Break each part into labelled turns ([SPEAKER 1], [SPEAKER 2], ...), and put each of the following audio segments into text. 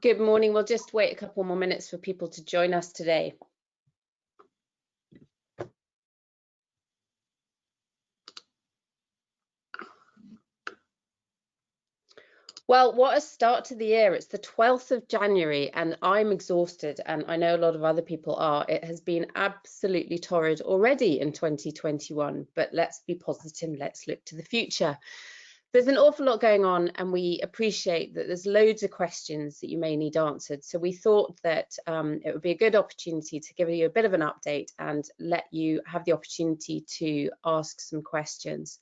[SPEAKER 1] Good morning. We'll just wait a couple more minutes for people to join us today. Well, what a start to the year. It's the 12th of January and I'm exhausted, and I know a lot of other people are. It has been absolutely torrid already in 2021, but let's be positive. Let's look to the future. There's an awful lot going on, and we appreciate that there's loads of questions that you may need answered. So we thought that it would be a good opportunity to give you a bit of an update and let you have the opportunity to ask some questions.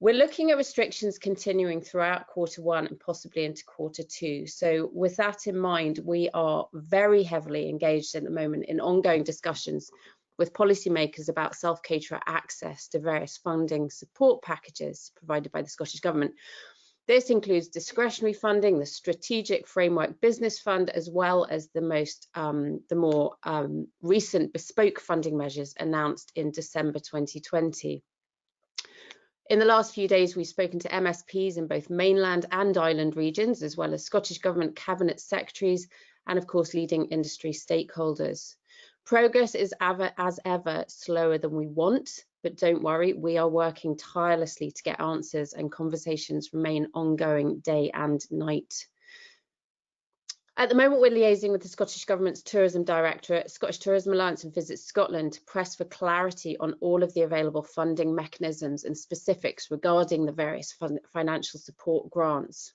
[SPEAKER 1] We're looking at restrictions continuing throughout Q1 and possibly into Q2. So with that in mind, we are very heavily engaged at the moment in ongoing discussions with policymakers about self-caterer access to various funding support packages provided by the Scottish Government. This includes discretionary funding, the Strategic Framework Business Fund, as well as the more recent bespoke funding measures announced in December 2020. In the last few days, we've spoken to MSPs in both mainland and island regions, as well as Scottish Government Cabinet Secretaries and, of course, leading industry stakeholders. Progress is as ever slower than we want, but don't worry, we are working tirelessly to get answers, and conversations remain ongoing day and night. At the moment, we're liaising with the Scottish Government's Tourism Directorate, Scottish Tourism Alliance and Visit Scotland to press for clarity on all of the available funding mechanisms and specifics regarding the various financial support grants.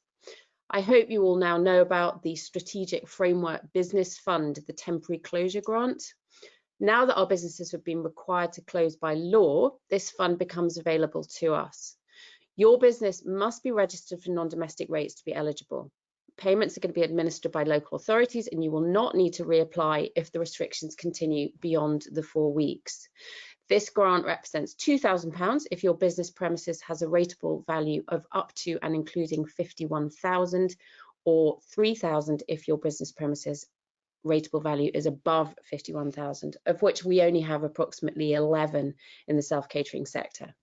[SPEAKER 1] I hope you all now know about the Strategic Framework Business Fund, the temporary closure grant. Now that our businesses have been required to close by law, this fund becomes available to us. Your business must be registered for non-domestic rates to be eligible. Payments are going to be administered by local authorities, and you will not need to reapply if the restrictions continue beyond the 4 weeks. This grant represents £2,000 if your business premises has a rateable value of up to and including 51,000, or 3,000 if your business premises rateable value is above 51,000, of which we only have approximately 11 in the self-catering sector.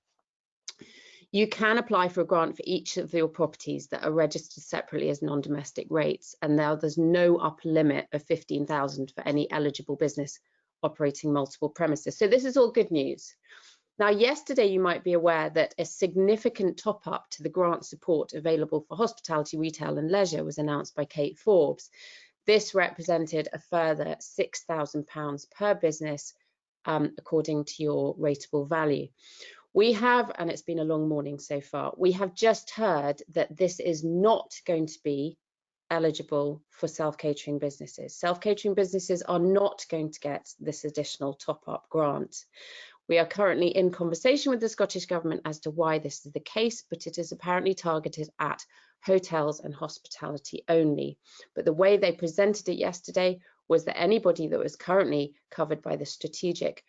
[SPEAKER 1] You can apply for a grant for each of your properties that are registered separately as non-domestic rates, and now there's no upper limit of 15,000 for any eligible business operating multiple premises. So this is all good news. Now, yesterday you might be aware that a significant top-up to the grant support available for hospitality, retail and leisure was announced by Kate Forbes. This represented a further £6,000 per business, according to your rateable value. We have, and it's been a long morning so far, we have just heard that this is not going to be eligible for self-catering businesses. Self-catering businesses are not going to get this additional top-up grant. We are currently in conversation with the Scottish Government as to why this is the case, but it is apparently targeted at hotels and hospitality only. But the way they presented it yesterday was that anybody that was currently covered by the strategic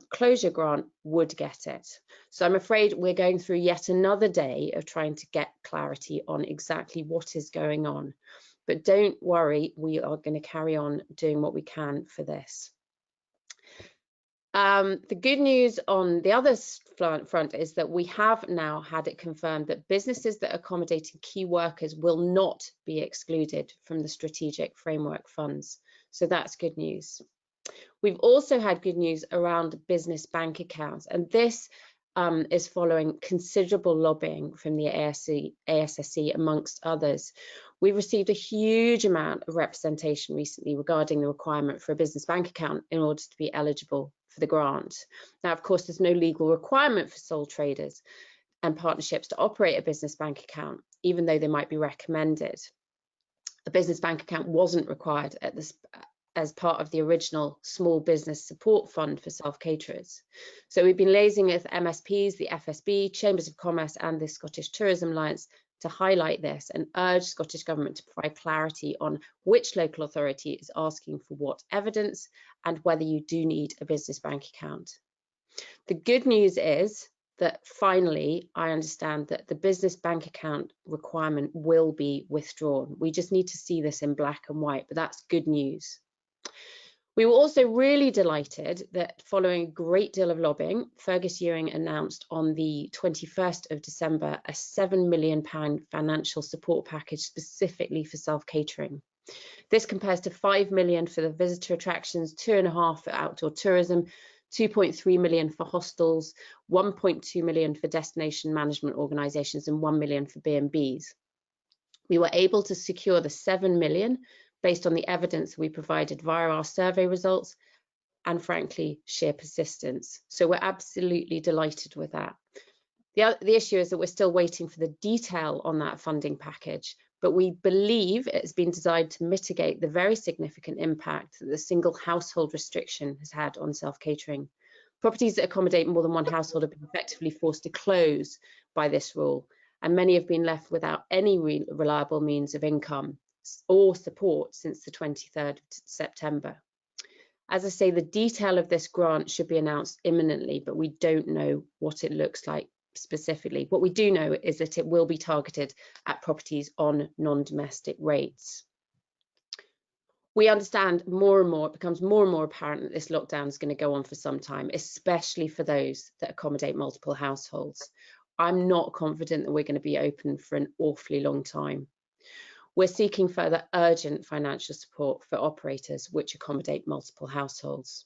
[SPEAKER 1] closure grant would get it. So I'm afraid we're going through yet another day of trying to get clarity on exactly what is going on. But don't worry, we are going to carry on doing what we can for this. The good news on the other front is that we have now had it confirmed that businesses that are accommodating key workers will not be excluded from the strategic framework funds. So that's good news. We've also had good news around business bank accounts, and this is following considerable lobbying from the ASSC, amongst others. We've received a huge amount of representation recently regarding the requirement for a business bank account in order to be eligible for the grant. Now, of course, there's no legal requirement for sole traders and partnerships to operate a business bank account, even though they might be recommended. A business bank account wasn't required at this as part of the original Small Business Support Fund for self-caterers. So we've been liaising with MSPs, the FSB, Chambers of Commerce and the Scottish Tourism Alliance to highlight this and urge Scottish Government to provide clarity on which local authority is asking for what evidence and whether you do need a business bank account. The good news is that finally, I understand that the business bank account requirement will be withdrawn. We just need to see this in black and white, but that's good news. We were also really delighted that following a great deal of lobbying, Fergus Ewing announced on the 21st of December a £7 million financial support package specifically for self-catering. This compares to 5 million for the visitor attractions, 2.5 for outdoor tourism, 2.3 million for hostels, 1.2 million for destination management organisations and 1 million for B&Bs. We were able to secure the 7 million based on the evidence we provided via our survey results and, frankly, sheer persistence. So we're absolutely delighted with that. The issue is that we're still waiting for the detail on that funding package, but we believe it's been designed to mitigate the very significant impact that the single household restriction has had on self-catering. Properties that accommodate more than one household have been effectively forced to close by this rule, and many have been left without any reliable means of income or support since the 23rd of September. As I say, the detail of this grant should be announced imminently, but we don't know what it looks like specifically. What we do know is that it will be targeted at properties on non-domestic rates. We understand more and more, it becomes more and more apparent that this lockdown is going to go on for some time, especially for those that accommodate multiple households. I'm not confident that we're going to be open for an awfully long time. We're seeking further urgent financial support for operators which accommodate multiple households.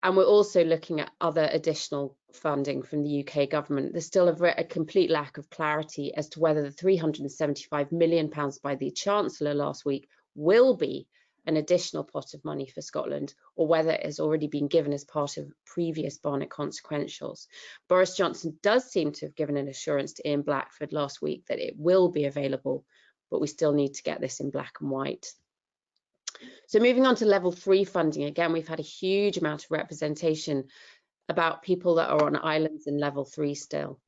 [SPEAKER 1] And we're also looking at other additional funding from the UK government. There's still a complete lack of clarity as to whether the £375 million by the Chancellor last week will be an additional pot of money for Scotland, or whether it has already been given as part of previous Barnett consequentials. Boris Johnson does seem to have given an assurance to Ian Blackford last week that it will be available, but we still need to get this in black and white. So moving on to level 3 funding, again, we've had a huge amount of representation about people that are on islands in level 3 still.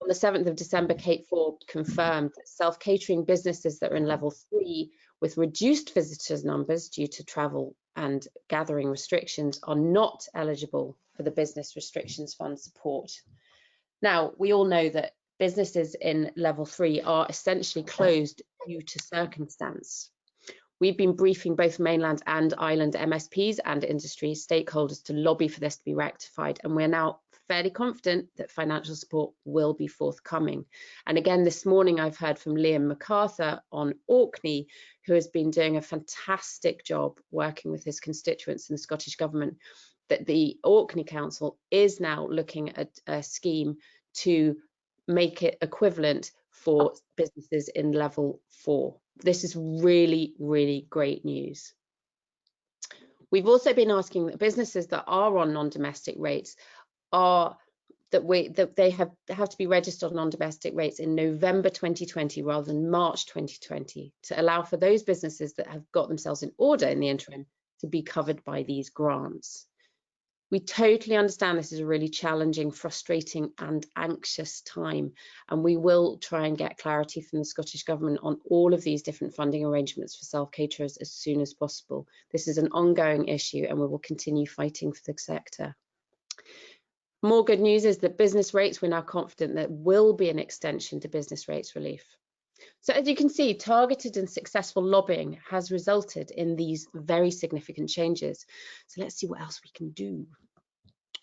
[SPEAKER 1] On the 7th of December, Kate Ford confirmed that self-catering businesses that are in level 3 with reduced visitors numbers due to travel and gathering restrictions are not eligible for the Business Restrictions Fund support. Now, we all know that businesses in level 3 are essentially closed due to circumstance. We've been briefing both mainland and island MSPs and industry stakeholders to lobby for this to be rectified, and we're now fairly confident that financial support will be forthcoming. And again, this morning I've heard from Liam MacArthur on Orkney, who has been doing a fantastic job working with his constituents in the Scottish Government, that the Orkney Council is now looking at a scheme to make it equivalent for businesses in level 4. This is really, really great news. We've also been asking that businesses that are on non-domestic rates they have to be registered on non-domestic rates in November 2020 rather than March 2020 to allow for those businesses that have got themselves in order in the interim to be covered by these grants. We totally understand this is a really challenging, frustrating and anxious time, and we will try and get clarity from the Scottish Government on all of these different funding arrangements for self-caterers as soon as possible. This is an ongoing issue and we will continue fighting for the sector. More good news is that business rates, we're now confident that will be an extension to business rates relief. So as you can see, targeted and successful lobbying has resulted in these very significant changes. So let's see what else we can do.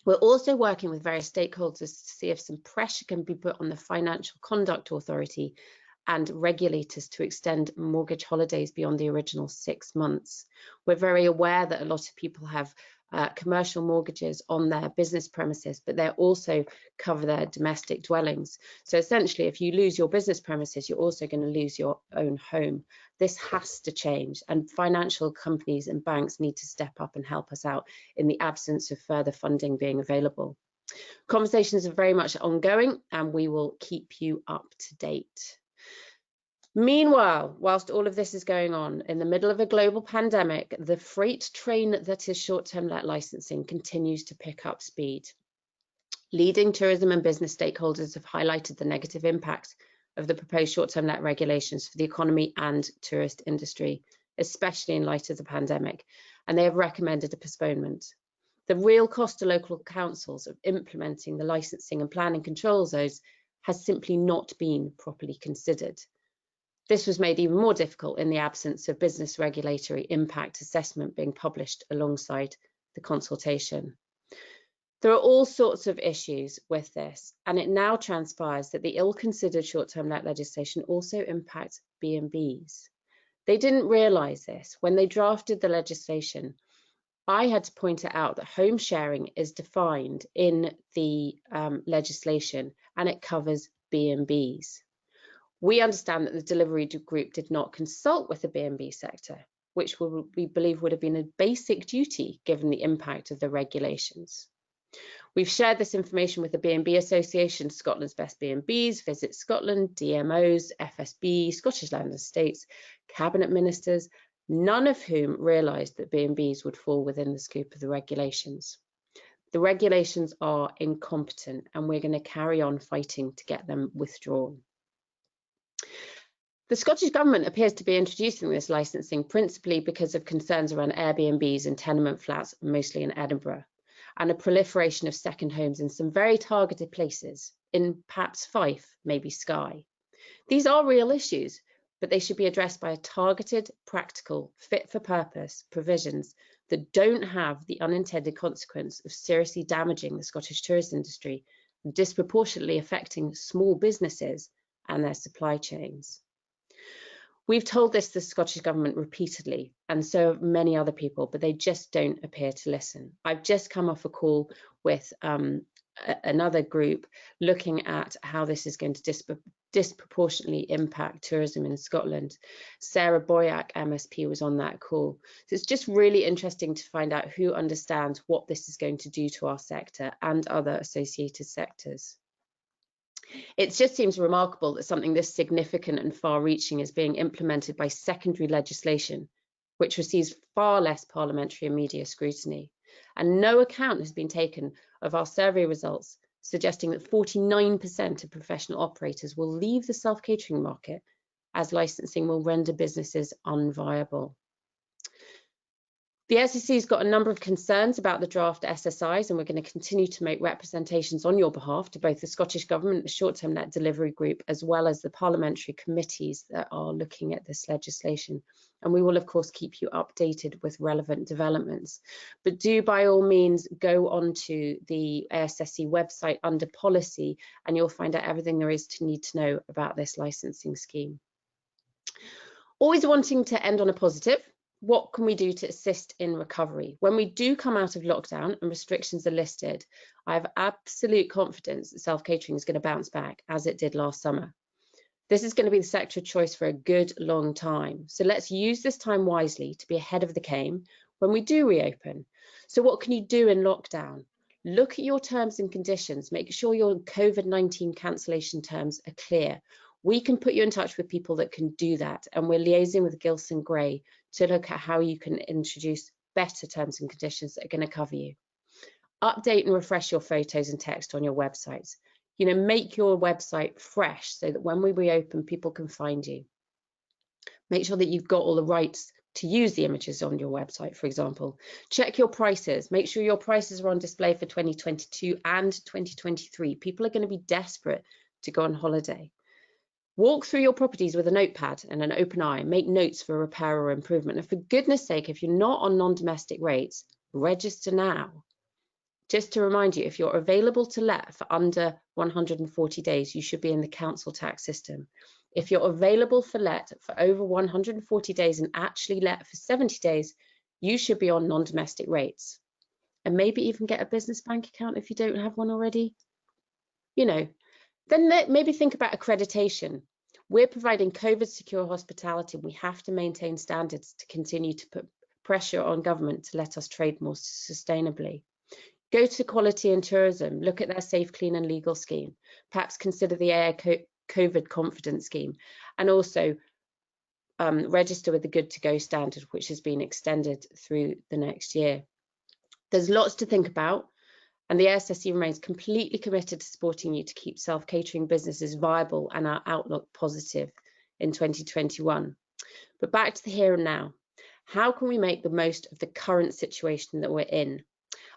[SPEAKER 1] We're also working with various stakeholders to see if some pressure can be put on the Financial Conduct Authority and regulators to extend mortgage holidays beyond the original 6 months. We're very aware that a lot of people have commercial mortgages on their business premises, but they also cover their domestic dwellings. So essentially, if you lose your business premises, you're also going to lose your own home. This has to change, and financial companies and banks need to step up and help us out in the absence of further funding being available. Conversations are very much ongoing, and we will keep you up to date. Meanwhile, whilst all of this is going on, in the middle of a global pandemic, the freight train that is short-term let licensing continues to pick up speed. Leading tourism and business stakeholders have highlighted the negative impact of the proposed short-term let regulations for the economy and tourist industry, especially in light of the pandemic, and they have recommended a postponement. The real cost to local councils of implementing the licensing and planning control zones has simply not been properly considered. This was made even more difficult in the absence of business regulatory impact assessment being published alongside the consultation. There are all sorts of issues with this, and it now transpires that the ill-considered short-term let legislation also impacts B&Bs. They didn't realise this. When they drafted the legislation, I had to point it out that home sharing is defined in the legislation, and it covers B&Bs. We understand that the delivery group did not consult with the B&B sector, which we believe would have been a basic duty given the impact of the regulations. We've shared this information with the B&B Association, Scotland's Best B&Bs, Visit Scotland, DMOs, FSB, Scottish Land and Estates, Cabinet Ministers, none of whom realised that B&Bs would fall within the scope of the regulations. The regulations are incompetent, and we're going to carry on fighting to get them withdrawn. The Scottish Government appears to be introducing this licensing principally because of concerns around Airbnbs and tenement flats, mostly in Edinburgh, and a proliferation of second homes in some very targeted places, in perhaps Fife, maybe Skye. These are real issues, but they should be addressed by a targeted, practical, fit-for-purpose provisions that don't have the unintended consequence of seriously damaging the Scottish tourist industry and disproportionately affecting small businesses and their supply chains. We've told this to the Scottish Government repeatedly, and so have many other people, but they just don't appear to listen. I've just come off a call with another group looking at how this is going to disproportionately impact tourism in Scotland. Sarah Boyack, MSP, was on that call. So it's just really interesting to find out who understands what this is going to do to our sector and other associated sectors. It just seems remarkable that something this significant and far-reaching is being implemented by secondary legislation, which receives far less parliamentary and media scrutiny. And no account has been taken of our survey results suggesting that 49% of professional operators will leave the self-catering market as licensing will render businesses unviable. The ASSC has got a number of concerns about the draft SSIs, and we're going to continue to make representations on your behalf to both the Scottish Government, the Short-Term Net Delivery Group, as well as the parliamentary committees that are looking at this legislation. And we will, of course, keep you updated with relevant developments. But do, by all means, go onto the ASSC website under policy, and you'll find out everything there is to need to know about this licensing scheme. Always wanting to end on a positive. What can we do to assist in recovery? When we do come out of lockdown and restrictions are lifted, I have absolute confidence that self-catering is going to bounce back as it did last summer. This is going to be the sector of choice for a good long time. So let's use this time wisely to be ahead of the game when we do reopen. So what can you do in lockdown? Look at your terms and conditions. Make sure your COVID-19 cancellation terms are clear. We can put you in touch with people that can do that, and we're liaising with Gilson Gray to look at how you can introduce better terms and conditions that are going to cover you. Update and refresh your photos and text on your websites. You know, make your website fresh so that when we reopen, people can find you. Make sure that you've got all the rights to use the images on your website, for example. Check your prices. Make sure your prices are on display for 2022 and 2023. People are going to be desperate to go on holiday. Walk through your properties with a notepad and an open eye. Make notes for repair or improvement. And for goodness sake, if you're not on non-domestic rates, register now. Just to remind you, if you're available to let for under 140 days, you should be in the council tax system. If you're available for let for over 140 days and actually let for 70 days, you should be on non-domestic rates. And maybe even get a business bank account if you don't have one already. You know, then maybe think about accreditation. We're providing COVID secure hospitality. We have to maintain standards to continue to put pressure on government to let us trade more sustainably. Go to Quality in Tourism, look at their Safe, Clean and Legal scheme. Perhaps consider the AI COVID Confidence scheme, and also register with the Good to Go standard, which has been extended through the next year. There's lots to think about, and the ASSC remains completely committed to supporting you to keep self-catering businesses viable and our outlook positive in 2021. But back to the here and now. How can we make the most of the current situation that we're in?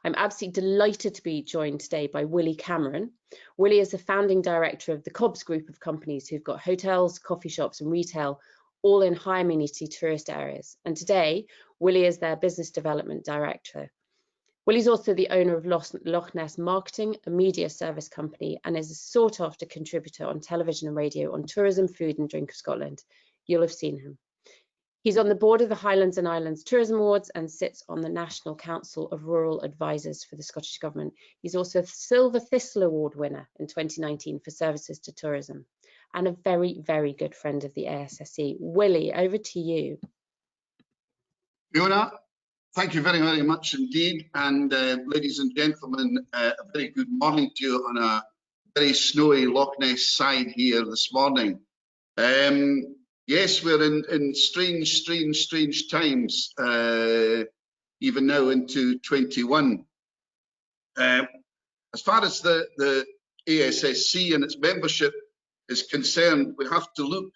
[SPEAKER 1] I'm absolutely delighted to be joined today by Willie Cameron. Willie is the founding director of the Cobbs Group of companies who've got hotels, coffee shops and retail, all in high amenity tourist areas. And today, Willie is their business development director. Willie's also the owner of Loch Ness Marketing, a media service company, and is a sought-after contributor on television and radio on tourism, food and drink of Scotland. You'll have seen him. He's on the board of the Highlands and Islands Tourism Awards and sits on the National Council of Rural Advisors for the Scottish Government. He's also a Silver Thistle Award winner in 2019 for services to tourism, and a very, very good friend of the ASSC. Willie, over to you.
[SPEAKER 2] Fiona, thank you very, very much indeed. And ladies and gentlemen, a very good morning to you on a very snowy Loch Ness side here this morning. Yes, we're in strange times, even now into 21. As far as the ASSC and its membership is concerned, we have to look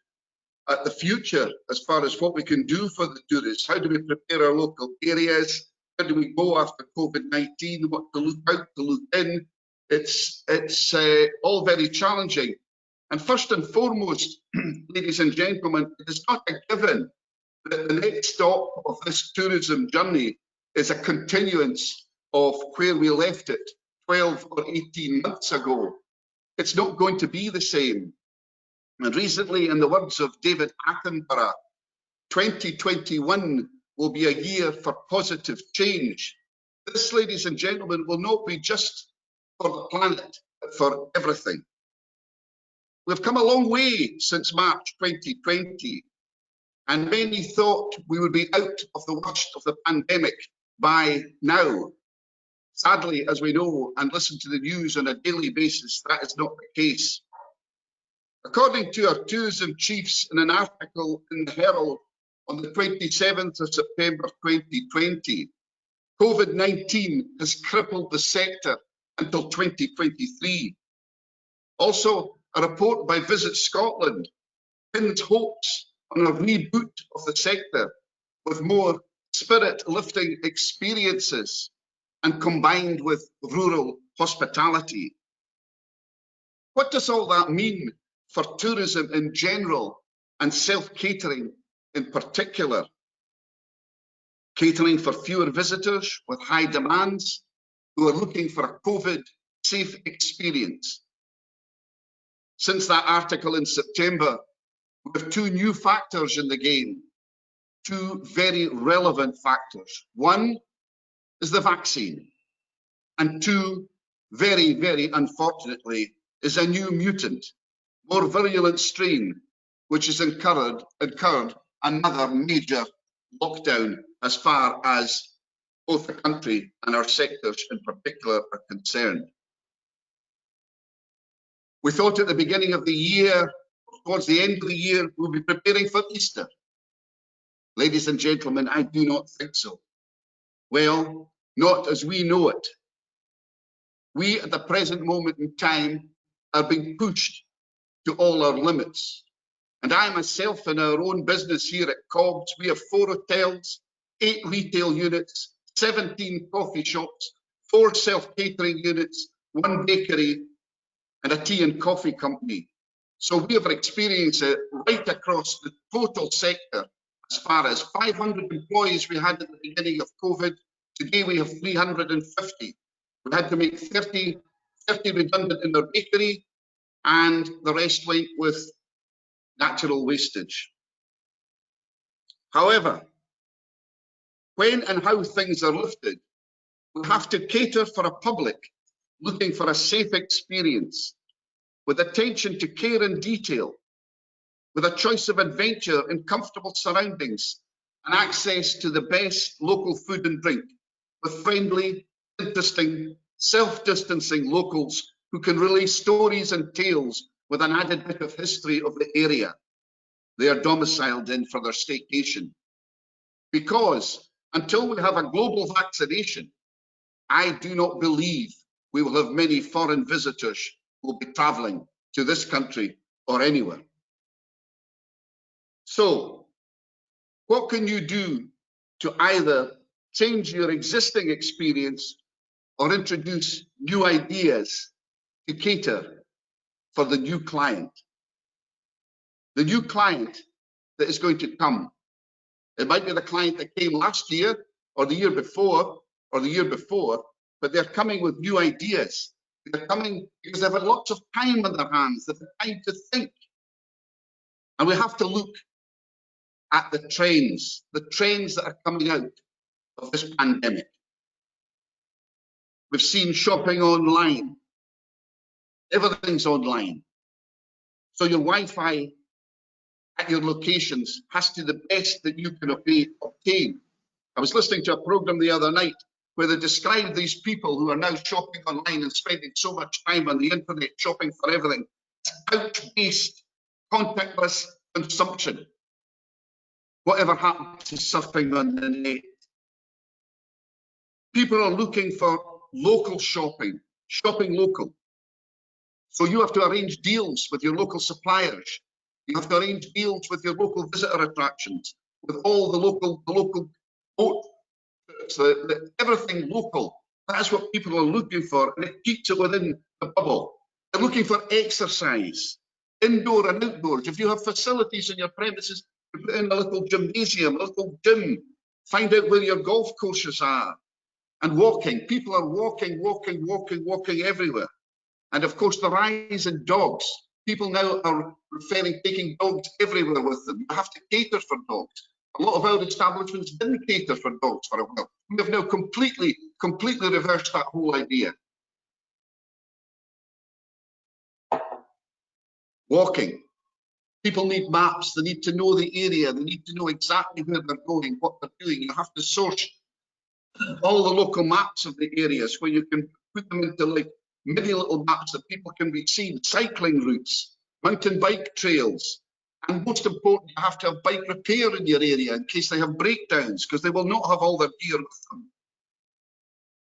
[SPEAKER 2] at the future as far as what we can do for the tourists. How do we prepare our local areas? How do we go after COVID-19? What to look out, to look in? It's all very challenging. And first and foremost, ladies and gentlemen, it is not a given that the next stop of this tourism journey is a continuance of where we left it 12 or 18 months ago. It's not going to be the same. And recently, in the words of David Attenborough, 2021 will be a year for positive change. This, ladies and gentlemen, will not be just for the planet, but for everything. We've come a long way since March 2020, and many thought we would be out of the worst of the pandemic by now. Sadly, as we know and listen to the news on a daily basis, that is not the case. According to our tourism chiefs in an article in the Herald on the 27th of September 2020, COVID-19 has crippled the sector until 2023. Also, a report by Visit Scotland pins hopes on a reboot of the sector with more spirit-lifting experiences and combined with rural hospitality. What does all that mean for tourism in general and self-catering in particular? Catering for fewer visitors with high demands who are looking for a COVID-safe experience. Since that article in September, we have two new factors in the game, two very relevant factors. One is the vaccine, and two, very, very unfortunately, is a new mutant, more virulent strain, which has incurred another major lockdown as far as both the country and our sectors in particular are concerned. We thought at the beginning of the year, towards the end of the year, we'll be preparing for Easter. Ladies and gentlemen, I do not think so. Well, not as we know it. We, at the present moment in time, are being pushed to all our limits. And I myself, in our own business here at Cobbs, we have 4 hotels, 8 retail units, 17 coffee shops, 4 self-catering units, 1 bakery, and a tea and coffee company. So we have experienced it right across the total sector. As far as 500 employees we had at the beginning of COVID, today we have 350. We had to make 30 redundant in our bakery, and the rest went with natural wastage. However, when and how things are lifted, we have to cater for a public looking for a safe experience, with attention to care and detail, with a choice of adventure in comfortable surroundings and access to the best local food and drink, with friendly, interesting, self-distancing locals who can relay stories and tales with an added bit of history of the area they are domiciled in for their staycation. Because until we have a global vaccination, I do not believe we will have many foreign visitors who will be travelling to this country or anywhere. So, what can you do to either change your existing experience or introduce new ideas to cater for the new client? The new client that is going to come. It might be the client that came last year or the year before, but they're coming with new ideas. They're coming because they've had lots of time on their hands, they've had time to think. And we have to look at the trends that are coming out of this pandemic. We've seen shopping online. Everything's online. So your Wi-Fi at your locations has to be the best that you can obtain. I was listening to a program the other night where they described these people who are now shopping online and spending so much time on the internet shopping for everything. Pouch-based, contactless consumption. Whatever happened to surfing on the net? People are looking for local shopping, shopping local. So you have to arrange deals with your local suppliers. You have to arrange deals with your local visitor attractions, with all the local boat trips, everything local. That's what people are looking for, and it keeps it within the bubble. They're looking for exercise, indoor and outdoors. If you have facilities in your premises, you put in a little gymnasium, a little gym. Find out where your golf courses are. And walking. People are walking everywhere. And of course, the rise in dogs. People now are taking dogs everywhere with them. You have to cater for dogs. A lot of our establishments didn't cater for dogs for a while. We have now completely reversed that whole idea. Walking. People need maps. They need to know the area. They need to know exactly where they're going, what they're doing. You have to source all the local maps of the areas where you can put them into like mini little maps that people can be seen, cycling routes, mountain bike trails, and most important, you have to have bike repair in your area in case they have breakdowns, because they will not have all their gear with them.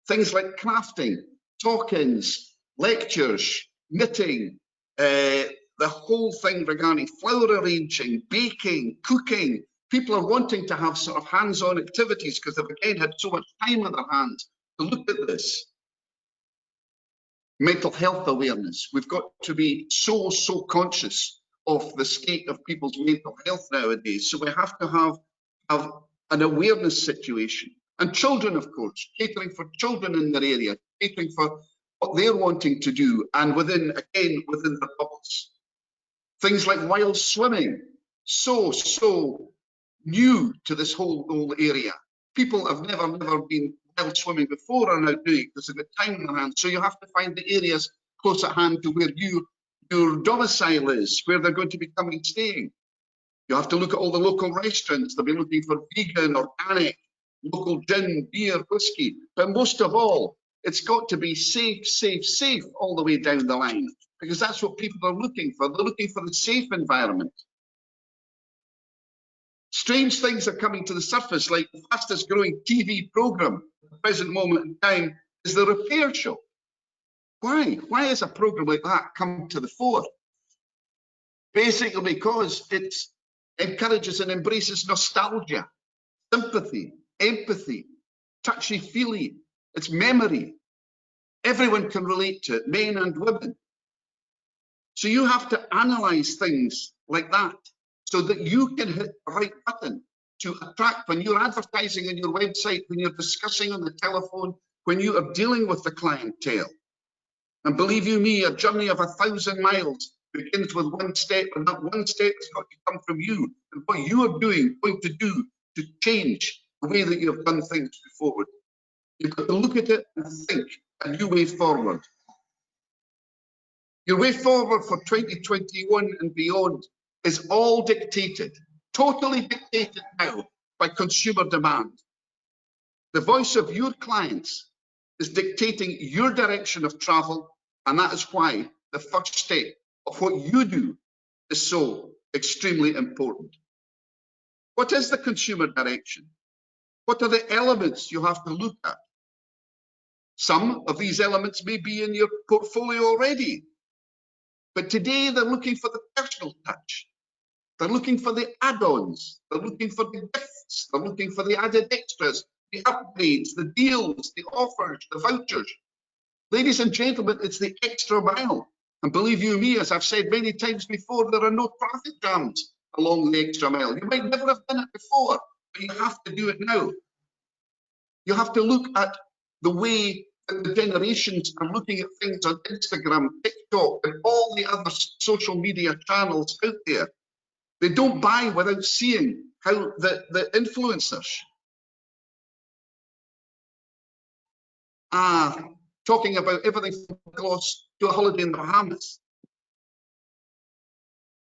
[SPEAKER 2] Things like crafting, talk-ins, lectures, knitting, the whole thing regarding flower arranging, baking, cooking. People are wanting to have sort of hands-on activities because they've again had so much time on their hands to look at this. Mental health awareness. We've got to be so conscious of the state of people's mental health nowadays. So we have to have an awareness situation. And children, of course, catering for children in their area, catering for what they're wanting to do, and within the bubbles. Things like wild swimming, so new to this whole area. People have never been wild swimming before are now doing it because they've got time in their hands. So you have to find the areas close at hand to where your domicile is, where they're going to be coming staying. You have to look at all the local restaurants. They'll be looking for vegan, organic, local gin, beer, whiskey. But most of all, it's got to be safe all the way down the line, because that's what people are looking for. They're looking for the safe environment. Strange things are coming to the surface, like the fastest growing TV program at the present moment in time is the repair show. Why? Why has a program like that come to the fore? Basically because it encourages and embraces nostalgia, sympathy, empathy, touchy-feely. It's memory. Everyone can relate to it, men and women. So you have to analyze things like that so that you can hit the right button to attract, when you're advertising on your website, when you're discussing on the telephone, when you are dealing with the clientele. And believe you me, a journey of 1,000 miles begins with one step, and that one step has got to come from you and what you are going to do to change the way that you have done things before. You've got to look at it and think a new way forward. Your way forward for 2021 and beyond is all dictated, totally dictated now by consumer demand. The voice of your clients is dictating your direction of travel, and that is why the first step of what you do is so extremely important. What is the consumer direction? What are the elements you have to look at? Some of these elements may be in your portfolio already, but today they're looking for the personal touch. They're looking for the add-ons. They're looking for the gifts. They're looking for the added extras, the upgrades, the deals, the offers, the vouchers. Ladies and gentlemen, it's the extra mile. And believe you me, as I've said many times before, there are no traffic jams along the extra mile. You might never have done it before, but you have to do it now. You have to look at the way that the generations are looking at things on Instagram, TikTok, and all the other social media channels out there. They don't buy without seeing how the influencers are talking about everything from gloss to a holiday in the Bahamas.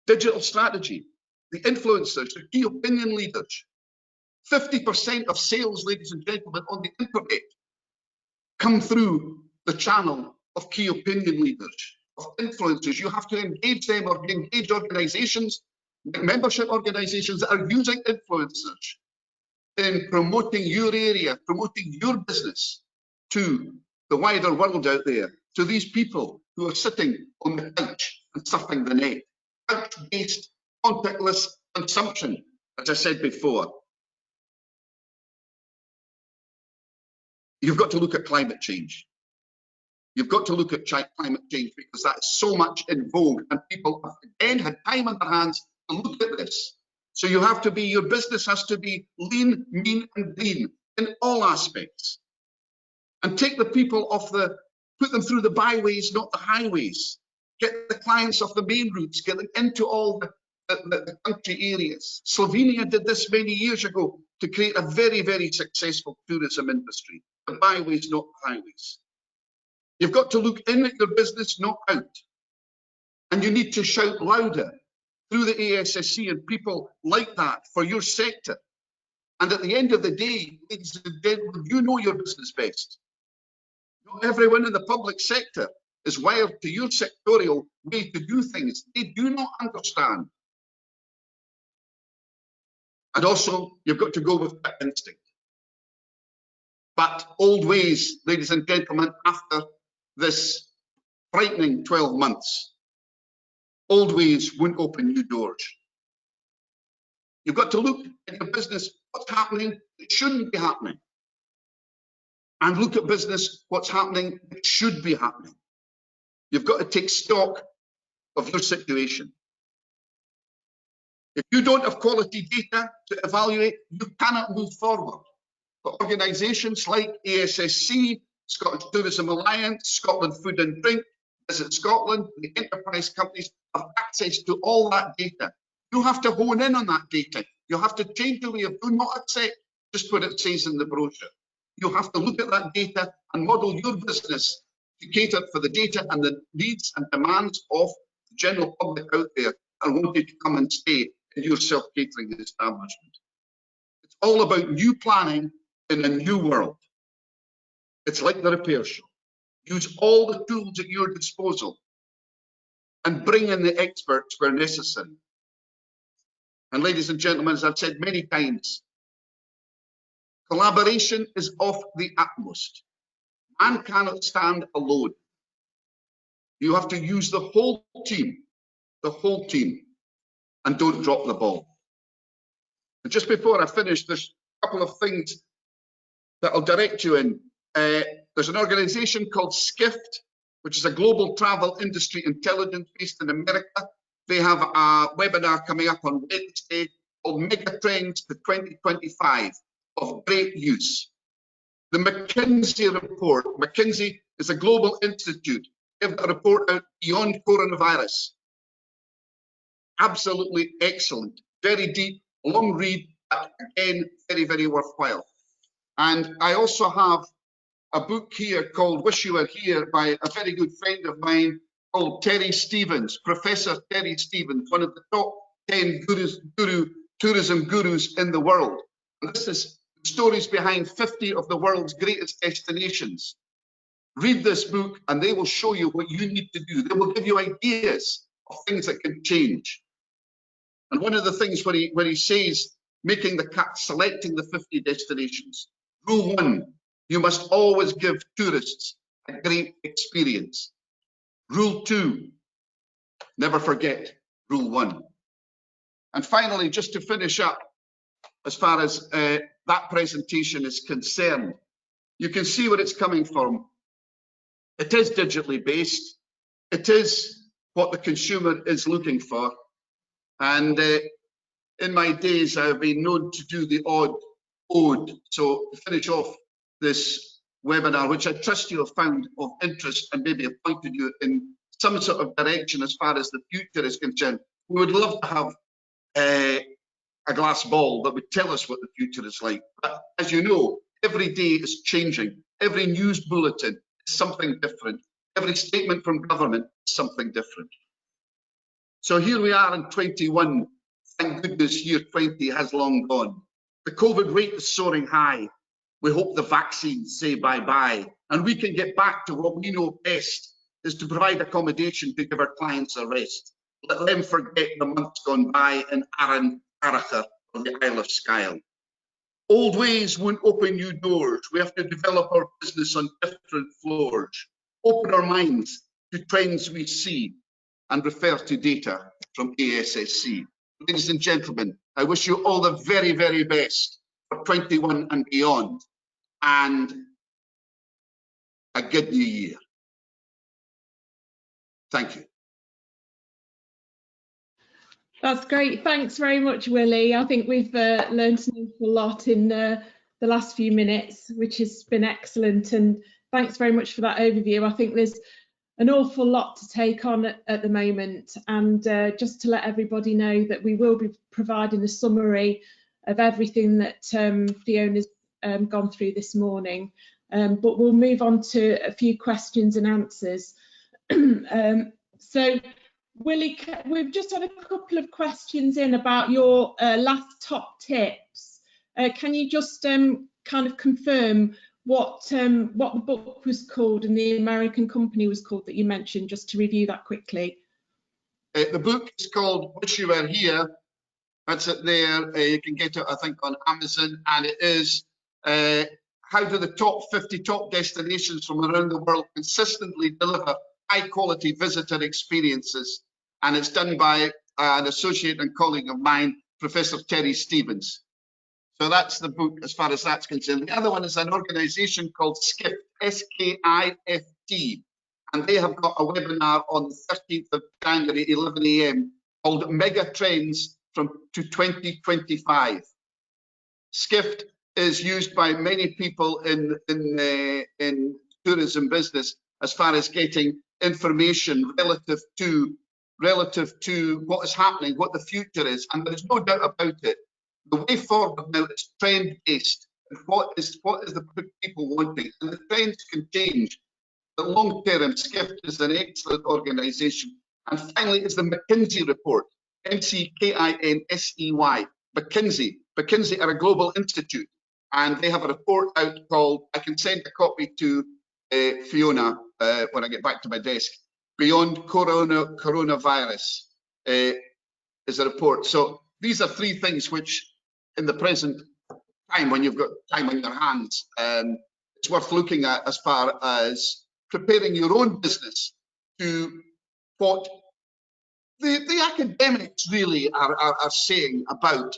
[SPEAKER 2] Digital strategy, the influencers, the key opinion leaders. 50% of sales, ladies and gentlemen, on the internet come through the channel of key opinion leaders, of influencers. You have to engage them or engage organizations, membership organizations that are using influencers in promoting your area, promoting your business to the wider world out there, to these people who are sitting on the couch and surfing the net. Couch-based, contactless consumption, as I said before. You've got to look at climate change. You've got to look at climate change because that's so much in vogue and people have again had time on their hands to look at this. So you have to be, your business has to be lean, mean and green in all aspects. And take the people off put them through the byways, not the highways. Get the clients off the main routes, get them into all the country areas. Slovenia did this many years ago to create a very, very successful tourism industry. The byways, not the highways. You've got to look in at your business, not out. And you need to shout louder through the ASSC and people like that for your sector. And at the end of the day, ladies and gentlemen, you know your business best. Not everyone in the public sector is wired to your sectorial way to do things. They do not understand. And also, you've got to go with that instinct. But old ways, ladies and gentlemen, after this frightening 12 months, old ways won't open new doors. You've got to look at your business, what's happening that shouldn't be happening. And look at business, what's happening that should be happening. You've got to take stock of your situation. If you don't have quality data to evaluate, you cannot move forward. But organisations like ASSC, Scottish Tourism Alliance, Scotland Food and Drink, Visit Scotland, the enterprise companies have access to all that data. You have to hone in on that data. You have to change the way of do not accept just what it says in the brochure. You have to look at that data and model your business to cater for the data and the needs and demands of the general public out there and want you to come and stay in your self-catering establishment. It's all about new planning in a new world. It's like the repair shop. Use all the tools at your disposal and bring in the experts where necessary. And ladies and gentlemen, as I've said many times, collaboration is of the utmost. Man cannot stand alone. You have to use the whole team, and don't drop the ball. And just before I finish, there's a couple of things that I'll direct you in. There's an organization called Skift, which is a global travel industry intelligence based in America. They have a webinar coming up on Wednesday called Megatrends to 2025 of great use. The McKinsey report, McKinsey is a global institute, gave a report out beyond coronavirus. Absolutely excellent, very deep, long read, but again, very, very worthwhile. And I also have a book here called Wish You Were Here by a very good friend of mine called Terry Stevens, Professor Terry Stevens, one of the top 10 tourism gurus in the world. And this is stories behind 50 of the world's greatest destinations. Read this book and they will show you what you need to do. They will give you ideas of things that can change. And one of the things where he says, making the cut, selecting the 50 destinations. Rule 1, you must always give tourists a great experience. Rule 2, never forget rule 1. And finally, just to finish up, as far as that presentation is concerned, you can see where it's coming from. It is digitally based. It is what the consumer is looking for. And in my days, I've been known to do the odd ode. So to finish off this webinar, which I trust you have found of interest and maybe have pointed you in some sort of direction as far as the future is concerned, we would love to have a glass ball that would tell us what the future is like. But as you know, every day is changing. Every news bulletin is something different. Every statement from government is something different. So here we are in 21. Thank goodness year 20 has long gone. The COVID rate is soaring high. We hope the vaccines say bye-bye, and we can get back to what we know best, is to provide accommodation to give our clients a rest. Let them forget the months gone by in Arran, Aracha, or the Isle of Skye. Old ways won't open new doors. We have to develop our business on different floors. Open our minds to trends we see and refer to data from ASSC. Ladies and gentlemen, I wish you all the very, very best for 21 and beyond, and a good new year. Thank you.
[SPEAKER 3] That's great. Thanks very much, Willie. I think we've learned an awful lot in the last few minutes, which has been excellent. And thanks very much for that overview. I think there's an awful lot to take on at the moment. And just to let everybody know that we will be providing a summary of everything that Fiona's gone through this morning. But we'll move on to a few questions and answers. So, Willie, we've just had a couple of questions in about your last top tips. Can you just kind of confirm what the book was called and the American company was called that you mentioned, just to review that quickly?
[SPEAKER 2] The book is called Wish You Were Here. That's it there. You can get it, I think, on Amazon, and it is how do the top 50 top destinations from around the world consistently deliver high-quality visitor experiences, and it's done by an associate and colleague of mine, Professor Terry Stevens. So that's the book as far as that's concerned. The other one is an organisation called SKIFT, S-K-I-F-T, and they have got a webinar on the 13th of January, 11 AM, called Mega Trends to 2025. SKIFT is used by many people in tourism business as far as getting information relative to what is happening, what the future is, and there's no doubt about it. The way forward now is trend-based. What is the people wanting? And the trends can change. The long term, SKIFT is an excellent organisation. And finally, is the McKinsey report, M-C-K-I-N-S-E-Y. McKinsey are a global institute, and they have a report out called, I can send a copy to Fiona when I get back to my desk, Beyond Coronavirus is a report. So these are three things which, in the present time, when you've got time on your hands, it's worth looking at as far as preparing your own business to what the academics really are saying about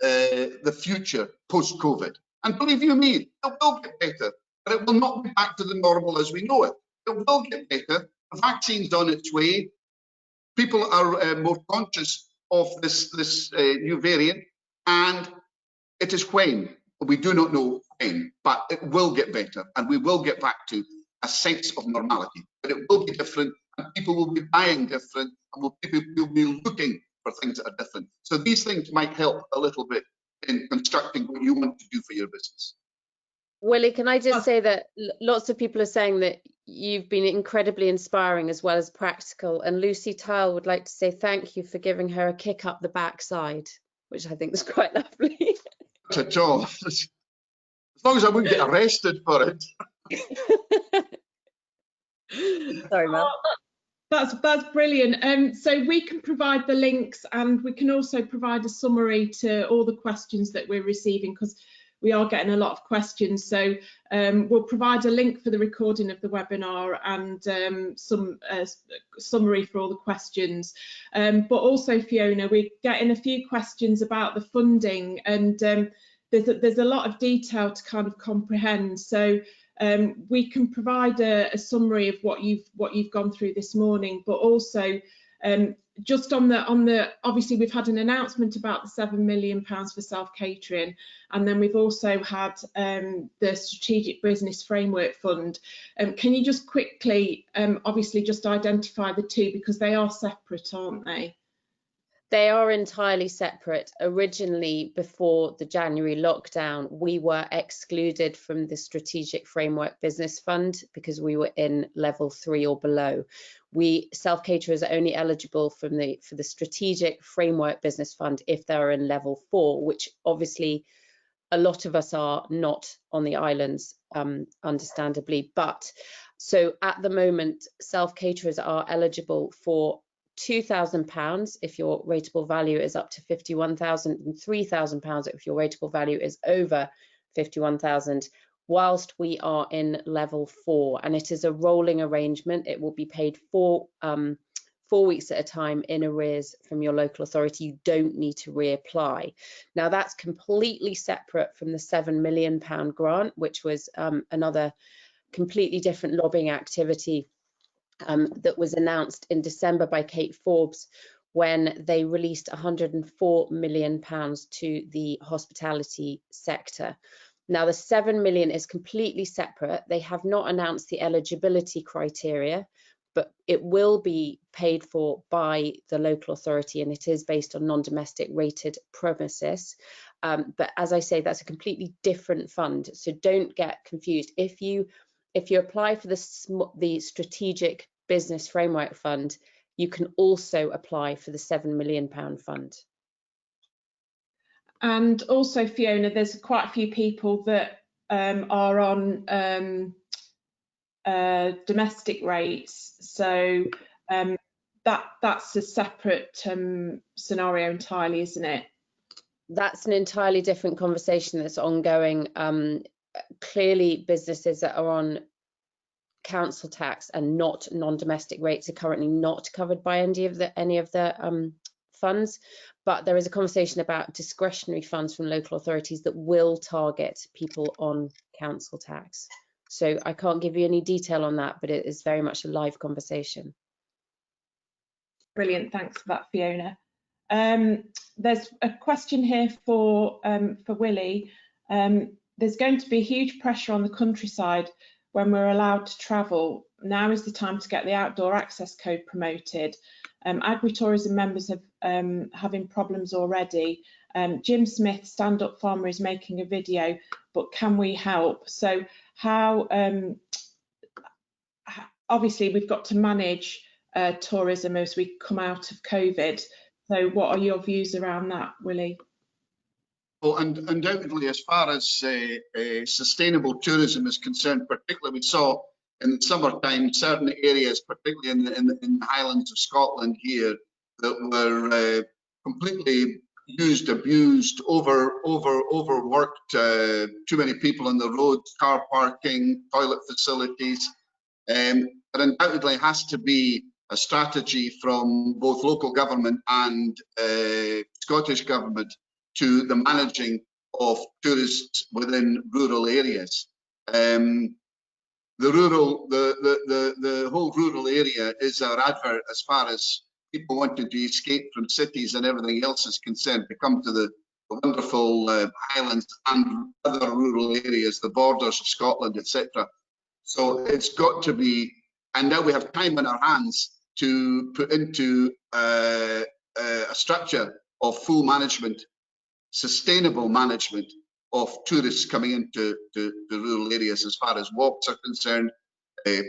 [SPEAKER 2] the future post-COVID. And believe you me, it will get better, but it will not be back to the normal as we know it. It will get better. The vaccine's on its way. People are more conscious of this new variant, and it is when. We do not know when, but it will get better, and we will get back to a sense of normality. But it will be different, and people will be buying different, and people will be looking for things that are different. So these things might help a little bit in constructing what you want to do for your business.
[SPEAKER 1] Willie, can I just say that lots of people are saying that you've been incredibly inspiring as well as practical, and Lucy Tile would like to say thank you for giving her a kick up the backside, which I think is quite lovely.
[SPEAKER 2] Not at all. As long as I wouldn't get arrested for it.
[SPEAKER 1] Sorry, Mel.
[SPEAKER 3] That's brilliant. So we can provide the links, and we can also provide a summary to all the questions that we're receiving, because we are getting a lot of questions. So we'll provide a link for the recording of the webinar and some summary for all the questions. But also, Fiona, we're getting a few questions about the funding, and there's a lot of detail to kind of comprehend. So we can provide a summary of what you've gone through this morning, but also just on the obviously we've had an announcement about the £7 million for self-catering, and then we've also had the Strategic Business Framework Fund. Can you just quickly obviously just identify the two, because they are separate, aren't they?
[SPEAKER 1] They are entirely separate. Originally, before the January lockdown, we were excluded from the Strategic Framework Business Fund because we were in level 3 or below. We self-caterers are only eligible for the Strategic Framework Business Fund if they're in level 4, which obviously a lot of us are not on the islands, understandably. But so at the moment, self-caterers are eligible for £2,000 if your rateable value is up to 51,000, and £3,000 if your rateable value is over 51,000, whilst we are in level 4. And it is a rolling arrangement. It will be paid for 4 weeks at a time in arrears from your local authority. You don't need to reapply. Now, that's completely separate from the £7 million grant, which was another completely different lobbying activity that was announced in December by Kate Forbes when they released £104 million to the hospitality sector. Now, the £7 million is completely separate. They have not announced the eligibility criteria, but it will be paid for by the local authority, and it is based on non-domestic rated premises. But as I say, that's a completely different fund, so don't get confused. If you apply for the Strategic Business Framework Fund, you can also apply for the £7 million fund.
[SPEAKER 3] And also, Fiona, there's quite a few people that are on domestic rates, so that's a separate scenario entirely, isn't it?
[SPEAKER 1] That's an entirely different conversation that's ongoing. Clearly, businesses that are on council tax and not non-domestic rates are currently not covered by any of the funds, but there is a conversation about discretionary funds from local authorities that will target people on council tax. So I can't give you any detail on that, but it is very much a live conversation.
[SPEAKER 3] Brilliant, thanks for that, Fiona. There's a question here for Willie. There's going to be huge pressure on the countryside when we're allowed to travel. Now is the time to get the outdoor access code promoted. Agri-tourism members have having problems already. Jim Smith, Stand Up Farmer, is making a video, but can we help? So how, obviously we've got to manage tourism as we come out of COVID. So what are your views around that, Willie?
[SPEAKER 2] Well, undoubtedly, as far as sustainable tourism is concerned, particularly we saw in the summertime certain areas, particularly in the Highlands of Scotland here, that were completely used, abused, overworked, too many people on the roads, car parking, toilet facilities. There undoubtedly has to be a strategy from both local government and Scottish government to the managing of tourists within rural areas. The whole rural area is our advert as far as people wanting to escape from cities and everything else is concerned, to come to the wonderful Highlands and other rural areas, the borders of Scotland, etc. So it's got to be, and now we have time on our hands to put into a structure of full management, sustainable management of tourists coming into the rural areas, as far as walks are concerned,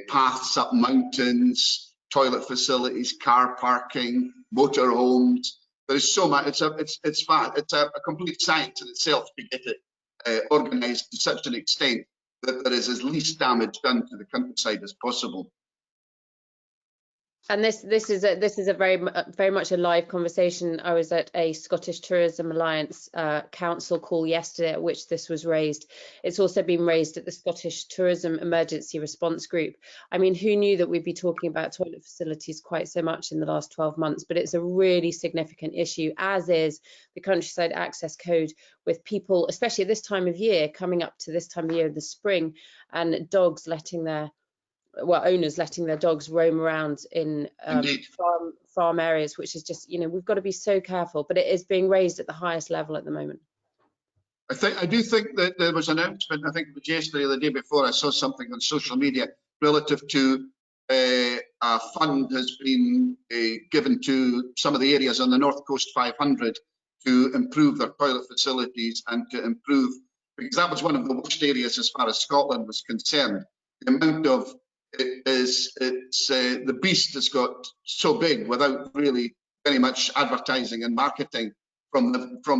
[SPEAKER 2] paths up mountains, toilet facilities, car parking, motor homes. There is so much. It's a complete science in itself to get it organised to such an extent that there is as least damage done to the countryside as possible.
[SPEAKER 1] And this is a very much a live conversation. I was at a Scottish Tourism Alliance council call yesterday at which this was raised. It's also been raised at the Scottish Tourism Emergency Response Group. I mean, who knew that we'd be talking about toilet facilities quite so much in the last 12 months? But it's a really significant issue, as is the countryside access code, with people, especially at this time of year, coming up to this time of year in the spring, and dogs letting their owners letting their dogs roam around in farm areas, which is just, we've got to be so careful, but it is being raised at the highest level at the moment.
[SPEAKER 2] I do think that there was an announcement, I think it was yesterday or the day before, I saw something on social media relative to a a fund has been given to some of the areas on the North Coast 500 to improve their toilet facilities and to improve, because that was one of the worst areas as far as Scotland was concerned. The amount of the beast has got so big without really very much advertising and marketing from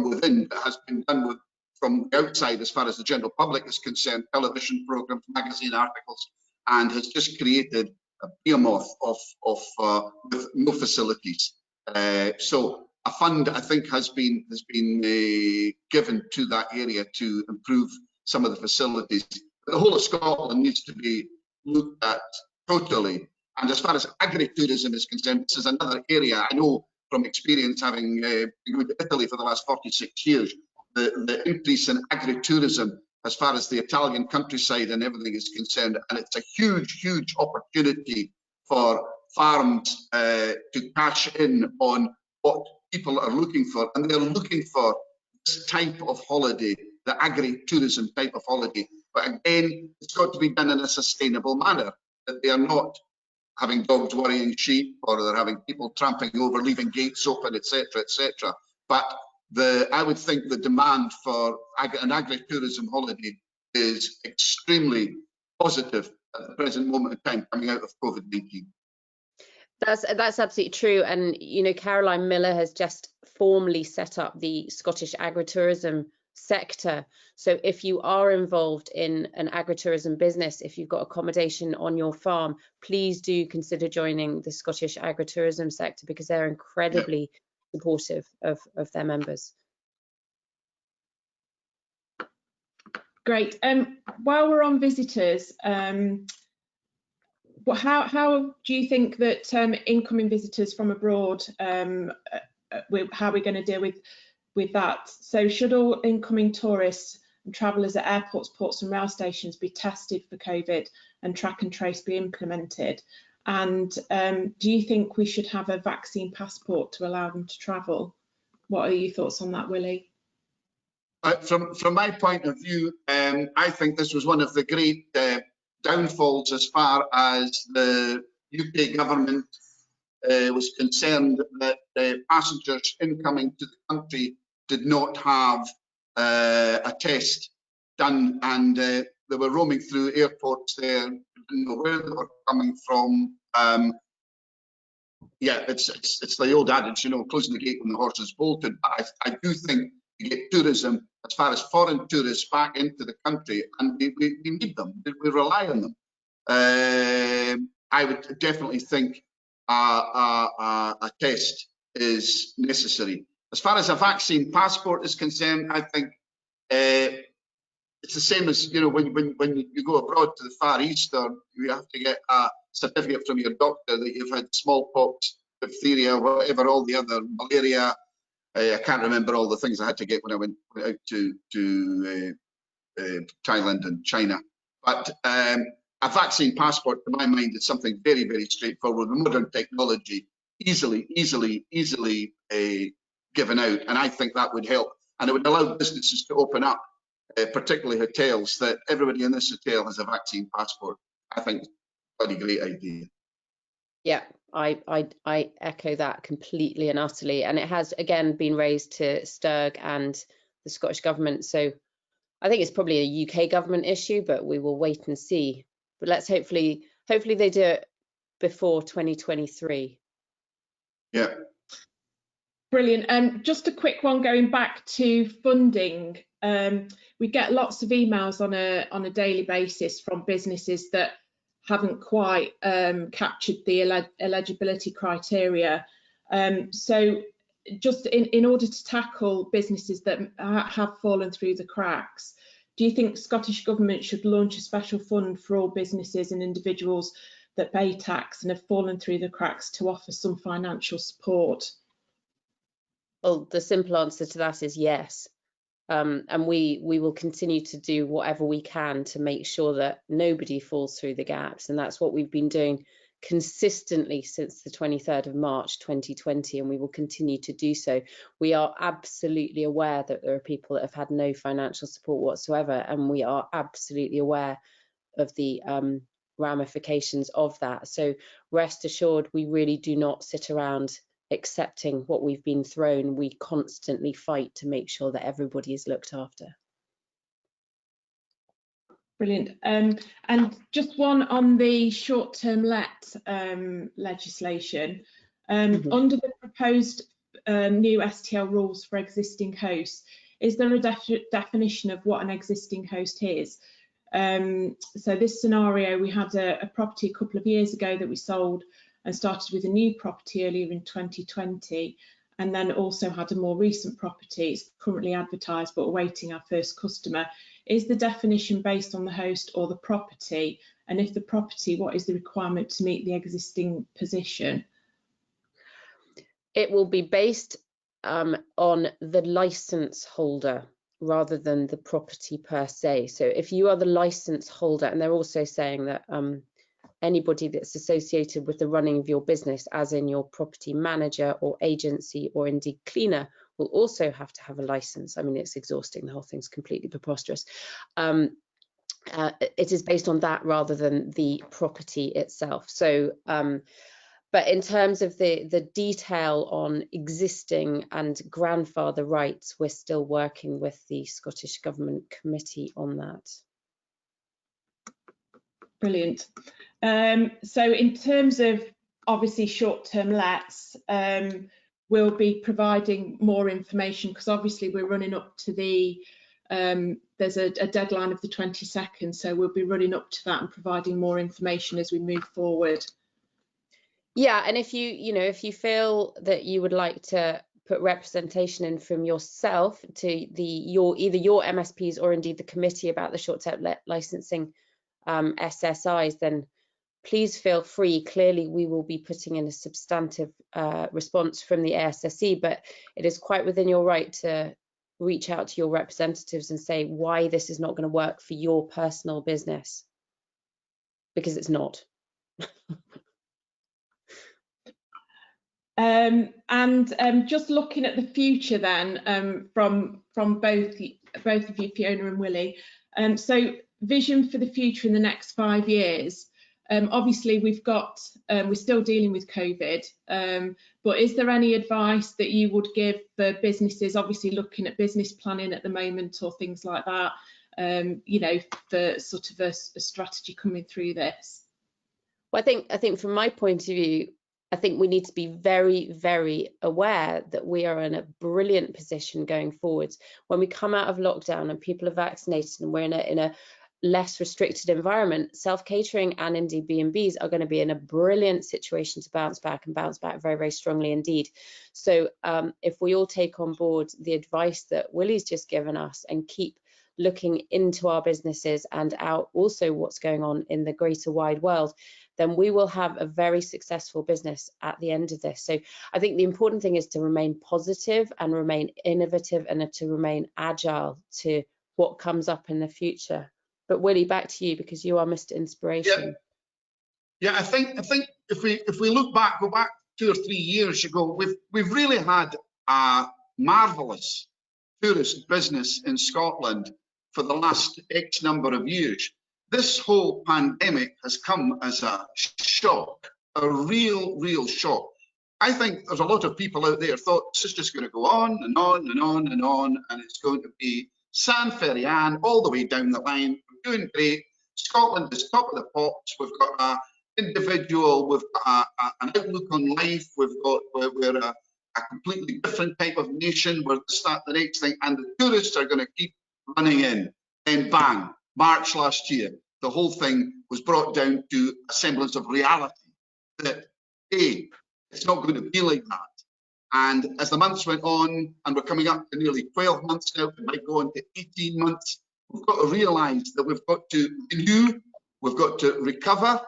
[SPEAKER 2] within. That has been done from the outside as far as the general public is concerned, television programs, magazine articles, and has just created a behemoth with no facilities. So a fund, I think, has been given to that area to improve some of the facilities. The whole of Scotland needs to be looked at totally. And as far as agri-tourism is concerned, this is another area I know from experience, having been to Italy for the last 46 years, the increase in agri-tourism as far as the Italian countryside and everything is concerned. And it's a huge, huge opportunity for farms to cash in on what people are looking for. And they're looking for this type of holiday, the agri-tourism type of holiday. But again, it's got to be done in a sustainable manner, that they are not having dogs worrying sheep, or they're having people tramping over, leaving gates open, etc., etc. But I would think the demand for an agri-tourism holiday is extremely positive at the present moment in time, coming out of COVID-19.
[SPEAKER 1] That's absolutely true. And, you know, Caroline Miller has just formally set up the Scottish agritourism sector. So if you are involved in an agritourism business, if you've got accommodation on your farm, please do consider joining the Scottish agritourism sector, because they're incredibly supportive of their members.
[SPEAKER 3] Great. While we're on visitors, how do you think that incoming visitors from abroad, how are we going to deal with that? So should all incoming tourists and travellers at airports, ports and rail stations be tested for COVID and track and trace be implemented? And do you think we should have a vaccine passport to allow them to travel? What are your thoughts on that, Willie?
[SPEAKER 2] From my point of view, I think this was one of the great downfalls as far as the UK government was concerned, that passengers incoming to the country did not have a test done, and they were roaming through airports there, didn't know where they were coming from. Yeah, it's the old adage, you know, closing the gate when the horse is bolted. But I do think you get tourism, as far as foreign tourists, back into the country, and we need them, we rely on them. I would definitely think a test is necessary. As far as a vaccine passport is concerned, I think it's the same as, you know, when you go abroad to the Far East, or you have to get a certificate from your doctor that you've had smallpox, diphtheria, whatever, all the other, malaria. I can't remember all the things I had to get when I went out to Thailand and China. But a vaccine passport, to my mind, is something very, very straightforward. With modern technology, easily given out, and I think that would help, and it would allow businesses to open up, particularly hotels, that everybody in this hotel has a vaccine passport. I think it's a bloody great idea.
[SPEAKER 1] Yeah, I echo that completely and utterly, and it has again been raised to Sturg and the Scottish government. So I think it's probably a UK government issue, but we will wait and see. But let's hopefully they do it before 2023.
[SPEAKER 2] Yeah.
[SPEAKER 3] Brilliant. Just a quick one going back to funding. We get lots of emails on a daily basis from businesses that haven't quite captured the eligibility criteria. So just in order to tackle businesses that have fallen through the cracks, do you think Scottish Government should launch a special fund for all businesses and individuals that pay tax and have fallen through the cracks to offer some financial support?
[SPEAKER 1] Well, the simple answer to that is yes. And we will continue to do whatever we can to make sure that nobody falls through the gaps. And that's what we've been doing consistently since the 23rd of March 2020, and we will continue to do so. We are absolutely aware that there are people that have had no financial support whatsoever, and we are absolutely aware of the ramifications of that. So rest assured, we really do not sit around accepting what we've been thrown. We constantly fight to make sure that everybody is looked after.
[SPEAKER 3] Brilliant. And just one on the short-term let legislation. Under the proposed new STL rules for existing hosts, is there a definition of what an existing host is? So this scenario, we had a property a couple of years ago that we sold and started with a new property earlier in 2020, and then also had a more recent property. It's currently advertised but awaiting our first customer. Is the definition based on the host or the property? And if the property, what is the requirement to meet the existing position?
[SPEAKER 1] It will be based on the license holder rather than the property per se. So if you are the license holder, and they're also saying that anybody that's associated with the running of your business, as in your property manager or agency or indeed cleaner, will also have to have a license. I mean, it's exhausting. The whole thing's completely preposterous. It is based on that rather than the property itself. So, but in terms of the detail on existing and grandfather rights, we're still working with the Scottish Government Committee on that.
[SPEAKER 3] Brilliant. So in terms of obviously short-term lets, we'll be providing more information because obviously we're running up to the, there's a deadline of the 22nd, so we'll be running up to that and providing more information as we move forward.
[SPEAKER 1] Yeah, and if if you feel that you would like to put representation in from yourself to either your MSPs or indeed the committee about the short-term licensing SSIs, then please feel free. Clearly, we will be putting in a substantive response from the ASSC, but it is quite within your right to reach out to your representatives and say why this is not going to work for your personal business, because it's not.
[SPEAKER 3] Just looking at the future then, from both of you, Fiona and Willie, so vision for the future in the next 5 years. Obviously we're still dealing with COVID, but is there any advice that you would give for businesses, obviously looking at business planning at the moment or things like that, for sort of a strategy coming through this?
[SPEAKER 1] Well, I think from my point of view, I think we need to be very, very aware that we are in a brilliant position going forwards. When we come out of lockdown and people are vaccinated and we're in a less restricted environment, self-catering and indeed B&Bs are going to be in a brilliant situation to bounce back and bounce back very, very strongly indeed. So if we all take on board the advice that Willie's just given us and keep looking into our businesses and out also what's going on in the greater wide world, then we will have a very successful business at the end of this. So I think the important thing is to remain positive and remain innovative and to remain agile to what comes up in the future. But Willie, back to you, because you are Mr. Inspiration.
[SPEAKER 2] Yeah, I think if we look back, go back 2 or 3 years ago, we've really had a marvellous tourist business in Scotland for the last X number of years. This whole pandemic has come as a shock, a real shock. I think there's a lot of people out there thought this is just going to go on and on and on and on, and it's going to be San Ferrian all the way down the line. We're doing great. Scotland is top of the pops. We've got an individual, we've got an outlook on life. We're a completely different type of nation. We're start the next thing, and the tourists are going to keep running in. Then bang, March last year, the whole thing was brought down to a semblance of reality that, hey, it's not going to be like that. And as the months went on, and we're coming up to nearly 12 months now, it might go on to 18 months, we've got to realise that we've got to renew, we've got to recover,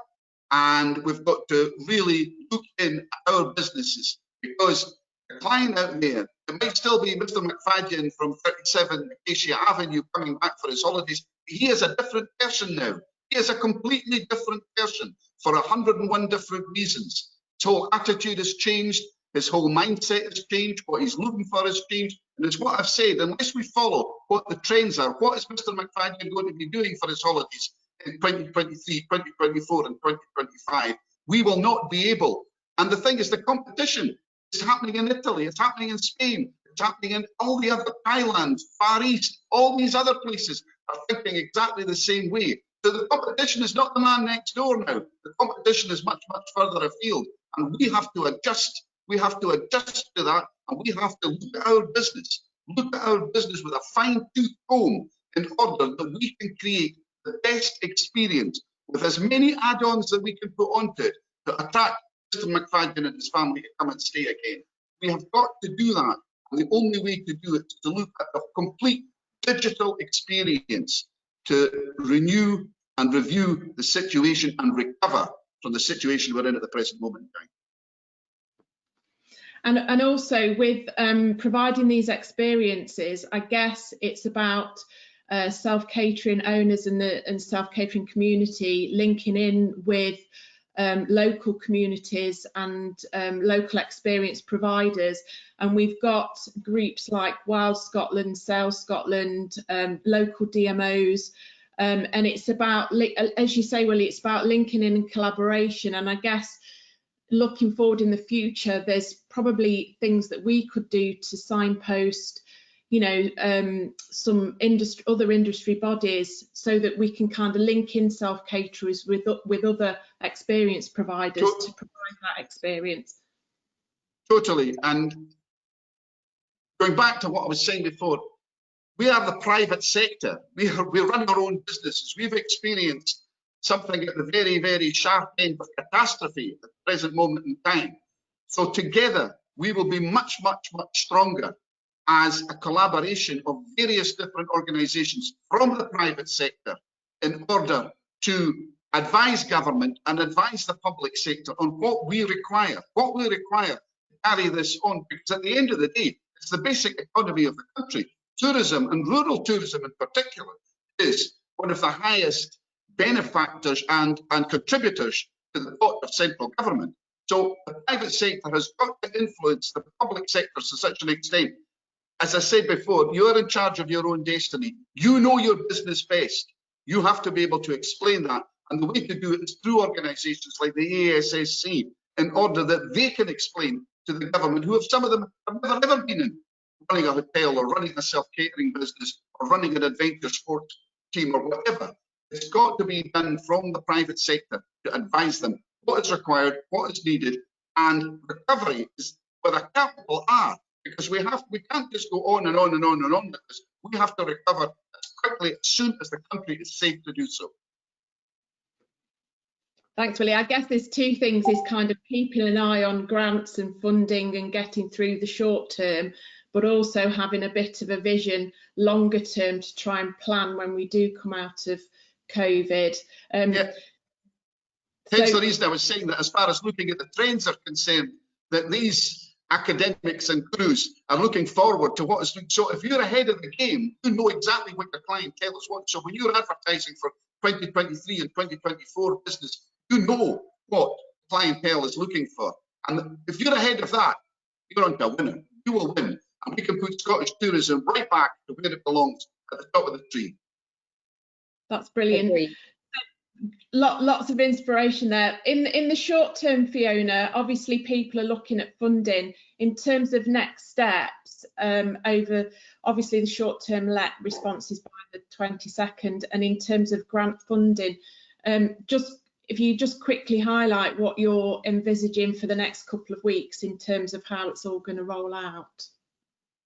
[SPEAKER 2] and we've got to really look in at our businesses, because the client out there, it might still be Mr. McFadden from 37 Acacia Avenue coming back for his holidays. He is a different person now. He is a completely different person for 101 different reasons. His whole attitude has changed. His whole mindset has changed. What he's looking for has changed. And it's what I've said, unless we follow what the trends are, what is Mr. McFadden going to be doing for his holidays? in 2023, 2024 and 2025, we will not be able. And the thing is, the competition is happening in Italy, it's happening in Spain, it's happening in all the other Highlands, Far East, all these other places are thinking exactly the same way. So the competition is not the man next door now. The competition is much, much further afield. And we have to adjust. We have to adjust to that. And we have to look at our business with a fine-tooth comb in order that we can create the best experience with as many add-ons that we can put onto it to attract Mr. McFadden and his family to come and stay again. We have got to do that. And the only way to do it is to look at a complete digital experience to renew and review the situation and recover from the situation we're in at the present moment in time.
[SPEAKER 3] And also with providing these experiences, I guess it's about self-catering owners and self-catering community linking in with local communities and local experience providers. And we've got groups like Wild Scotland, Sales Scotland, local DMOs, and it's about, as you say, Willie, it's about linking in and collaboration. And I guess looking forward in the future, there's probably things that we could do to signpost, you know, some other industry bodies, so that we can kind of link in self-caterers with other experience providers to provide that experience.
[SPEAKER 2] Totally. And going back to what I was saying before, we are the private sector. We run our own businesses. We've experienced something at the very, very sharp end of catastrophe at the present moment in time. So together, we will be much, much, much stronger as a collaboration of various different organisations from the private sector in order to advise government and advise the public sector on what we require to carry this on. Because at the end of the day, it's the basic economy of the country. Tourism, and rural tourism in particular, is one of the highest benefactors and contributors to the pot of central government. So the private sector has got to influence the public sector to such an extent. As I said before, you're in charge of your own destiny. You know your business best. You have to be able to explain that. And the way to do it is through organisations like the ASSC, in order that they can explain to the government, who have some of them have never ever been in running a hotel or running a self-catering business or running an adventure sports team or whatever. It's got to be done from the private sector to advise them what is required, what is needed, and recovery is with a capital R, because we can't just go on and on and on and on with this. We have to recover as quickly, as soon as the country is safe to do so.
[SPEAKER 3] Thanks, Willie. I guess there's two things: is kind of keeping an eye on grants and funding and getting through the short term, but also having a bit of a vision longer term to try and plan when we do come out of COVID.
[SPEAKER 2] Yeah. Hence the reason I was saying that, as far as looking at the trends are concerned, that these academics and gurus are looking forward to what is. So if you're ahead of the game, you know exactly what your clientele wants. So when you're advertising for 2023 and 2024 business, you know what clientele is looking for. And if you're ahead of that, you're onto a winner. You will win. And we can put Scottish tourism right back to where it belongs, at the top of the tree.
[SPEAKER 3] That's brilliant. Lots of inspiration there. In the short term, Fiona, obviously people are looking at funding. In terms of next steps, over obviously the short term responses by the 22nd, and in terms of grant funding, if you just quickly highlight what you're envisaging for the next couple of weeks in terms of how it's all going to roll out.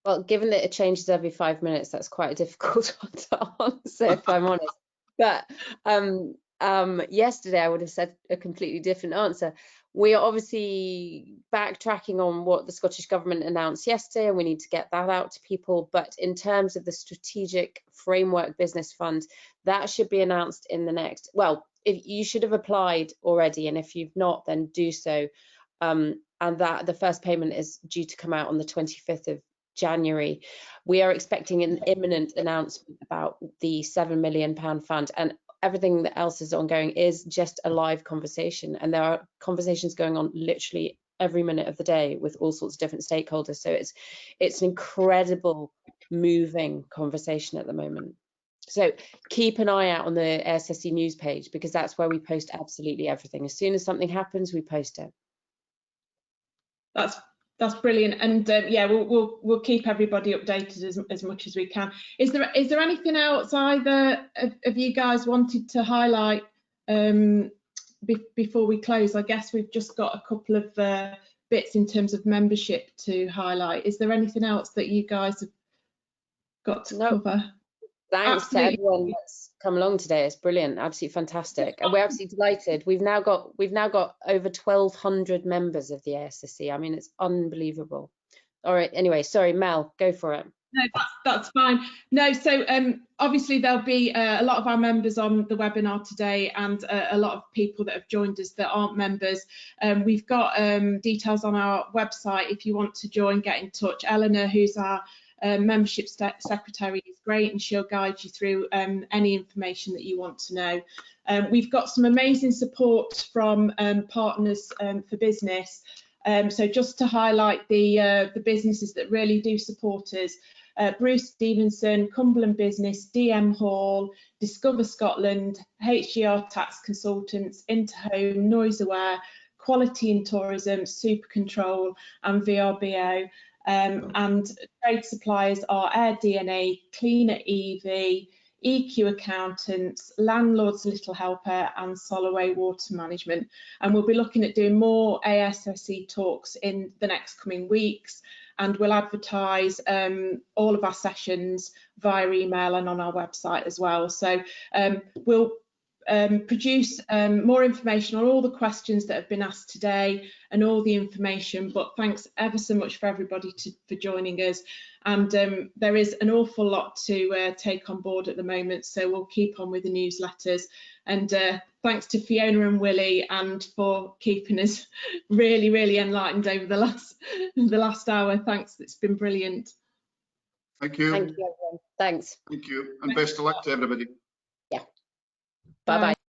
[SPEAKER 1] Well, given that it changes every 5 minutes, that's quite a difficult one to answer, if I'm honest. But yesterday I would have said a completely different answer. We are obviously backtracking on what the Scottish Government announced yesterday, and we need to get that out to people. But in terms of the Strategic Framework Business Fund, that should be announced in the next, well, if you should have applied already, and if you've not, then do so. And that the first payment is due to come out on the 25th of January. We are expecting an imminent announcement about the £7 million fund, and everything that else is ongoing is just a live conversation, and there are conversations going on literally every minute of the day with all sorts of different stakeholders. So it's an incredible moving conversation at the moment. So keep an eye out on the ASSC news page, because that's where we post absolutely everything. As soon as something happens, we post it.
[SPEAKER 3] That's brilliant, and yeah, we'll keep everybody updated as much as we can. Is there anything else either of you guys wanted to highlight before we close? I guess we've just got a couple of bits in terms of membership to highlight. Is there anything else that you guys have got to cover?
[SPEAKER 1] Thanks
[SPEAKER 3] Absolutely.
[SPEAKER 1] to everyone that's come along today. It's brilliant, absolutely fantastic, and we're absolutely delighted. We've now got over 1,200 members of the ASSC. I mean, it's unbelievable. All right, anyway, sorry, Mel, go for it.
[SPEAKER 3] No, that's fine. No, so obviously there'll be a lot of our members on the webinar today, and a lot of people that have joined us that aren't members. We've got details on our website if you want to join, get in touch. Eleanor, who's our membership secretary, is great, and she'll guide you through any information that you want to know. We've got some amazing support from Partners for Business. So just to highlight the businesses that really do support us: Bruce Stevenson, Cumberland Business, DM Hall, Discover Scotland, HGR Tax Consultants, Interhome, Noise Aware, Quality in Tourism, Super Control, and VRBO. And trade suppliers are Air DNA, Cleaner EV, EQ Accountants, Landlords Little Helper, and Soloway Water Management. And we'll be looking at doing more ASSC talks in the next coming weeks, and we'll advertise all of our sessions via email and on our website as well. So we'll produce more information on all the questions that have been asked today and all the information. But thanks ever so much for everybody for joining us. And there is an awful lot to take on board at the moment, so we'll keep on with the newsletters. And thanks to Fiona and Willie, and for keeping us really enlightened over the last hour. Thanks, it's been brilliant.
[SPEAKER 2] Thank you.
[SPEAKER 1] Thank you, everyone. Thanks.
[SPEAKER 2] Thank you, and best of luck to everybody.
[SPEAKER 1] Yeah. Bye-bye.